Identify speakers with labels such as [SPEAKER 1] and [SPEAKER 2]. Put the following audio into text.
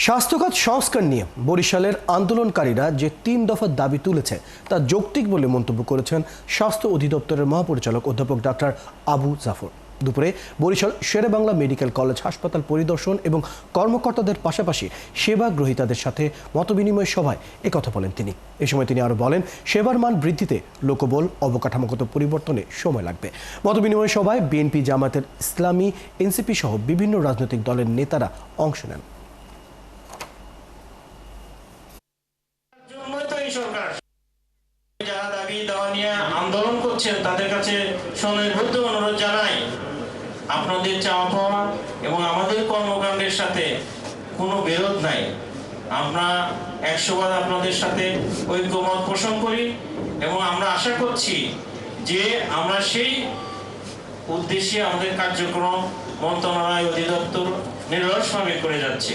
[SPEAKER 1] স্বাস্থ্যখাত সংস্কার নিয়ে বরিশালের আন্দোলনকারীরা যে ৩ দফা দাবি তুলেছে তা যৌক্তিক বলে মন্তব্য করেছেন স্বাস্থ্য অধিদপ্তরের মহাপরিচালক অধ্যাপক ডাক্তার আবু জাফর। দুপুরে বরিশাল শেরেবাংলা মেডিকেল কলেজ হাসপাতাল পরিদর্শন এবং কর্মকর্তাদের পাশাপাশি সেবা গ্রহীতাদের সাথে মতবিনিময় সভায় একথা বলেন তিনি। এ সময় তিনি আরও বলেন, সেবার মান বৃদ্ধিতে লোকবল অবকাঠামোগত পরিবর্তনে সময় লাগবে। মতবিনিময় সভায় বিএনপি, জামায়াতের ইসলামী, এনসিপি সহ বিভিন্ন রাজনৈতিক দলের নেতারা অংশ নেন।
[SPEAKER 2] যারা দাবি দেওয়া নিয়ে আন্দোলন করছেন তাদের কাছে সনদবদ্ধ অনুরোধ জানাই, আপনাদের চাওয়া পাওয়া এবং আমাদের কর্মকাণ্ডের সাথে কোনো বিরোধ নাই। আমরা 100বার আপনাদের সাথে ঐক্যমত পোষণ করি এবং আমরা আশা করছি যে আমরা সেই উদ্দেশ্যে আমাদের কার্যক্রম মন্ত্রণালয় অধিদপ্তর নিরলসভাবে করে যাচ্ছে।